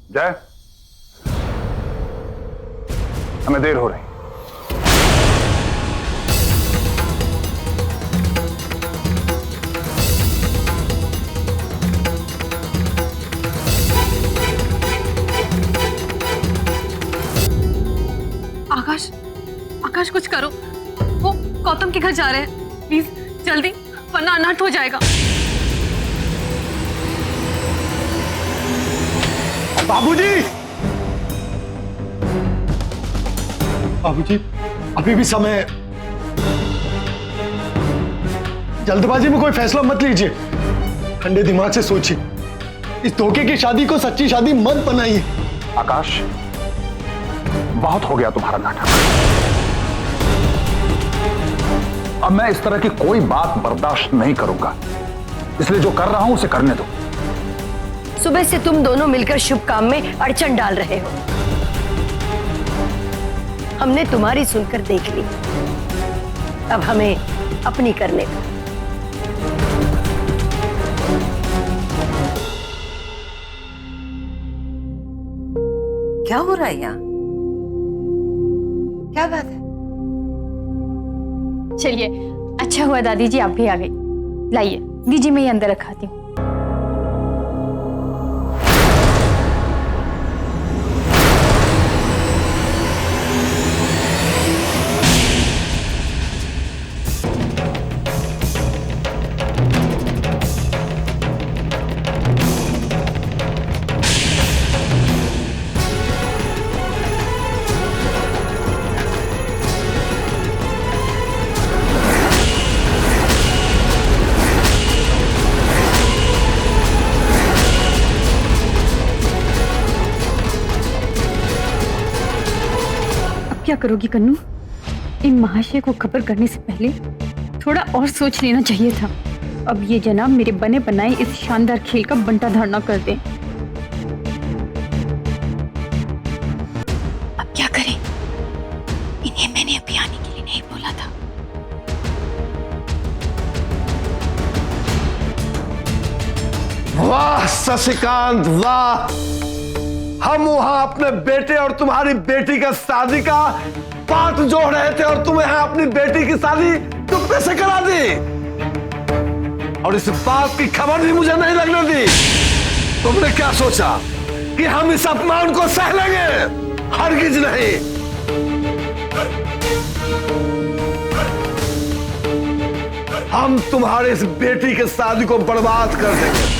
जय, हमें देर हो रही। आकाश, आकाश कुछ करो। वो गौतम के घर जा रहे हैं, प्लीज जल्दी, वरना अनर्थ हो जाएगा। बाबूजी, बाबूजी, अभी भी समय है। जल्दबाजी में कोई फैसला मत लीजिए, ठंडे दिमाग से सोचिए। इस धोखे की शादी को सच्ची शादी मत बनाइए। आकाश, बहुत हो गया तुम्हारा नाटक। अब मैं इस तरह की कोई बात बर्दाश्त नहीं करूंगा, इसलिए जो कर रहा हूं उसे करने दो। सुबह से तुम दोनों मिलकर शुभ काम में अड़चन डाल रहे हो। हमने तुम्हारी सुनकर देख ली, अब हमें अपनी करने दो। क्या हो रहा है यहाँ? क्या बात है? चलिए, अच्छा हुआ दादी जी आप भी आ गई। लाइए दीजिए, मैं ये अंदर रखाती हूँ। क्या करोगी कन्नू? इन महाशय को खबर करने से पहले थोड़ा और सोच लेना चाहिए था। अब ये जनाब मेरे बने बनाए इस शानदार खेल का बंटा धारणा कर दें। अब क्या करें? इन्हें मैंने अभी आने के लिए नहीं बोला था। वाह शशिकांत, वाह! हम वहां अपने बेटे और तुम्हारी बेटी का शादी का पाठ जोड़ रहे थे और तुम यहाँ अपनी बेटी की शादी चुप्पे से करा दी, और इस बात की खबर भी मुझे नहीं लगने दी। तुमने क्या सोचा कि हम इस अपमान को सह लेंगे? हरगिज नहीं। हम तुम्हारे इस बेटी की शादी को बर्बाद कर देंगे।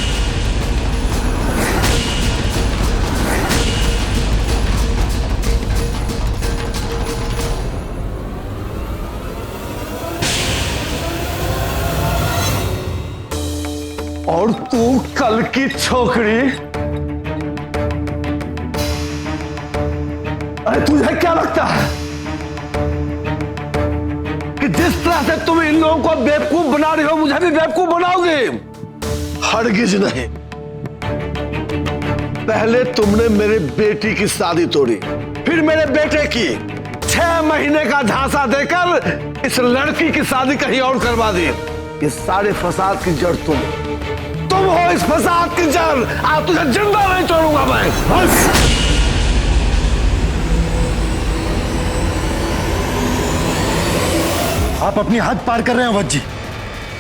और तू कल की छोकरी, अरे तुझे क्या लगता है कि जिस तरह से तुम इन लोगों को बेवकूफ बना रही हो, मुझे भी बेवकूफ बनाओगे? हरगिज नहीं। पहले तुमने मेरे बेटी की शादी तोड़ी, फिर मेरे बेटे की 6 महीने का झांसा देकर इस लड़की की शादी कहीं और करवा दी। ये सारे फसाद की जड़ तुम हो, इस फसाद की जड़। आज तुझे जिंदा नहीं छोड़ूंगा मैं। बस आप अपनी हद पार कर रहे हैं अवध जी।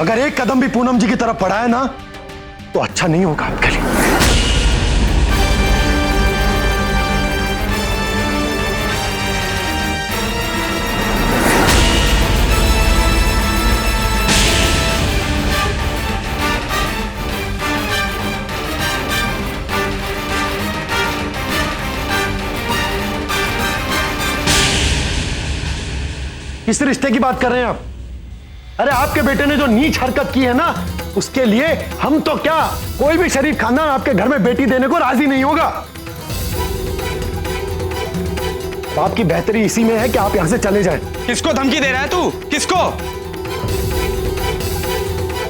अगर एक कदम भी पूनम जी की तरफ बढ़ाए ना तो अच्छा नहीं होगा आपके लिए। किस रिश्ते की बात कर रहे हैं आप? अरे आपके बेटे ने जो नीच हरकत की है ना, उसके लिए हम तो क्या, कोई भी शरीफ खानदान आपके घर में बेटी देने को राजी नहीं होगा। आपकी बेहतरी इसी में है कि आप यहां से चले जाएं। किसको धमकी दे रहा है तू? किसको?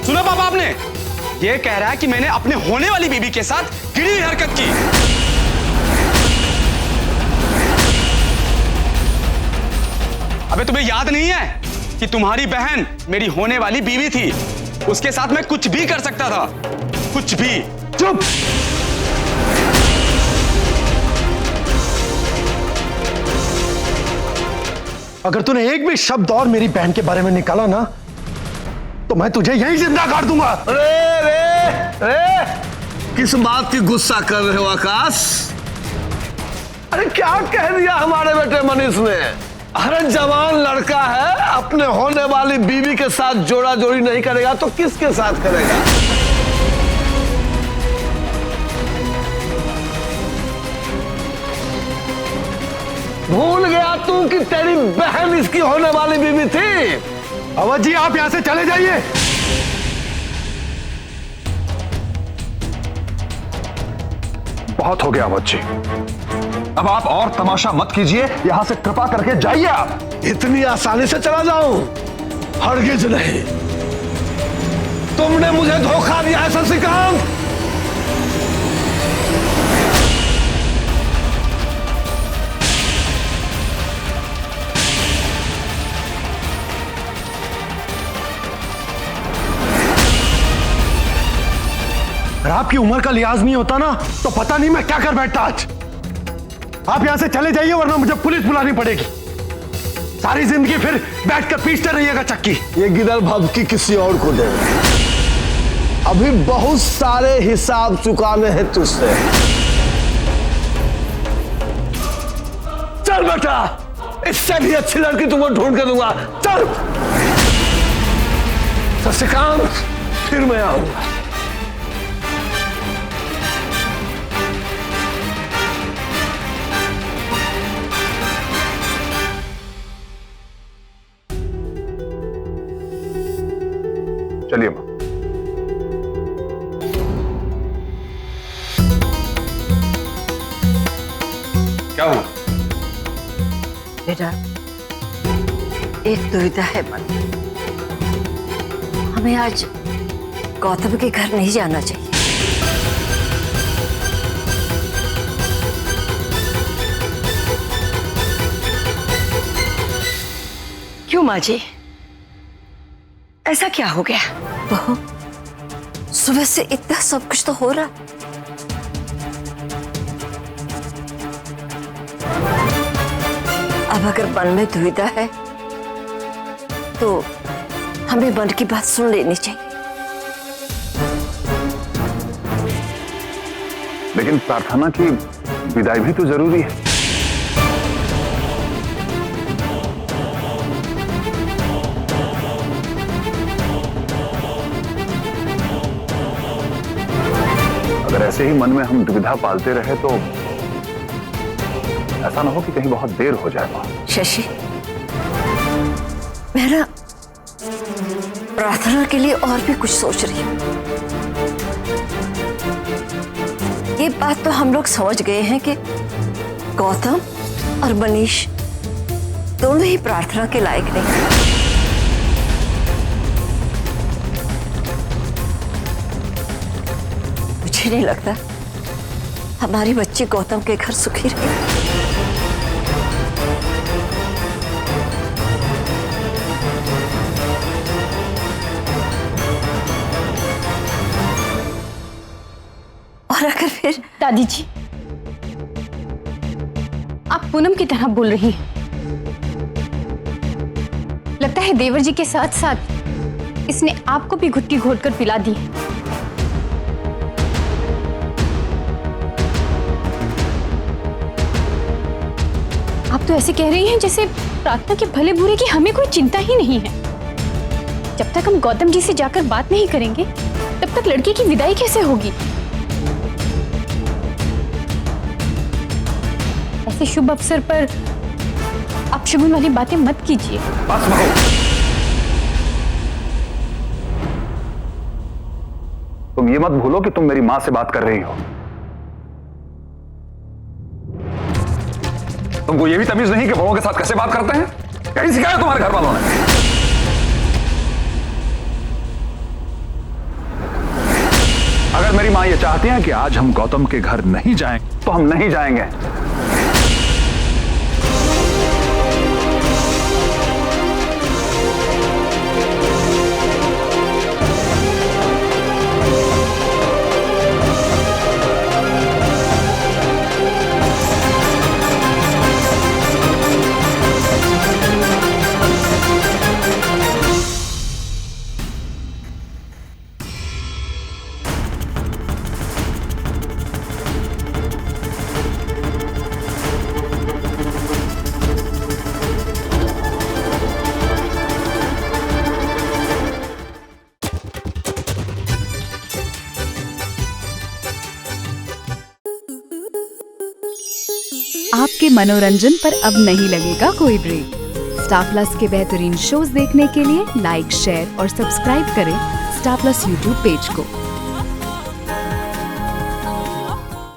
सुना पापा, आपने ये कह रहा है कि मैंने अपने होने वाली बीबी के साथ गिरी हुई हरकत की। अबे तुम्हें याद नहीं है कि तुम्हारी बहन मेरी होने वाली बीवी थी? उसके साथ मैं कुछ भी कर सकता था, कुछ भी। चुप! अगर तूने एक भी शब्द और मेरी बहन के बारे में निकाला ना तो मैं तुझे यहीं जिंदा काट दूंगा। अरे रे रे, किस बात की गुस्सा कर रहे हो आकाश? अरे क्या कह दिया हमारे बेटे मनीष ने? अरे जवान लड़का है, अपने होने वाली बीवी के साथ जोड़ा जोड़ी नहीं करेगा तो किसके साथ करेगा? भूल गया तू कि तेरी बहन इसकी होने वाली बीवी थी? अवध जी आप यहां से चले जाइए। बहुत हो गया अवध जी, अब आप और तमाशा मत कीजिए, यहां से कृपा करके जाइए आप। इतनी आसानी से चला जाऊं? हरगिज नहीं। तुमने मुझे धोखा दिया है शशिकांत। अगर आपकी उम्र का लिहाज नहीं होता ना तो पता नहीं मैं क्या कर बैठता आज। आप यहां से चले जाइए वरना मुझे पुलिस बुलानी पड़ेगी। सारी जिंदगी फिर बैठकर पीसते रहिएगा चक्की। ये गिदड़ भभकी किसी और को दे। अभी बहुत सारे हिसाब चुकाने हैं तुझसे। चल बेटा, इससे भी अच्छी लड़की तुमको ढूंढ के दूंगा। चल शशिकांत, फिर मैं आऊंगा। चलिए मां। क्या हुआ? बेटा, एक दुविधा है मन। हमें आज गौतम के घर नहीं जाना चाहिए। क्यों माँ जी, ऐसा क्या हो गया? बहू, सुबह से इतना सब कुछ तो हो रहा। अब अगर मन में दुविधा है तो हमें मन की बात सुन लेनी चाहिए। लेकिन प्रार्थना की विदाई भी तो जरूरी है। अगर ऐसे ही मन में हम दुविधा पालते रहे तो ऐसा ना हो कि कहीं बहुत देर हो जाए। शशि, मैं ना प्रार्थना के लिए और भी कुछ सोच रही हूँ। ये बात तो हम लोग समझ गए हैं कि गौतम और मनीष दोनों ही प्रार्थना के लायक नहीं। मुझे नहीं लगता हमारी बच्ची गौतम के घर सुखी रहे। और अगर फिर दादी जी, आप पूनम की तरह बोल रही हैं। लगता है देवर जी के साथ साथ इसने आपको भी घुट्टी घोटकर पिला दी है। आप तो ऐसे कह रही हैं जैसे प्रार्थना के भले बुरे की हमें कोई चिंता ही नहीं है। जब तक हम गौतम जी से जाकर बात नहीं करेंगे तब तक लड़की की विदाई कैसे होगी? ऐसे शुभ अवसर पर आप शुगुन वाली बातें मत कीजिए। बस बहू, तुम ये मत भूलो कि तुम मेरी मां से बात कर रही हो। तुमको ये भी तमीज नहीं कि बड़ों के साथ कैसे बात करते हैं? कहीं सिखाया तुम्हारे घर वालों ने? अगर मेरी मां ये चाहती है कि आज हम गौतम के घर नहीं जाएं, तो हम नहीं जाएंगे। आपके मनोरंजन पर अब नहीं लगेगा कोई ब्रेक। स्टार प्लस के बेहतरीन शोज देखने के लिए लाइक, शेयर और सब्सक्राइब करें स्टार प्लस यूट्यूब पेज को।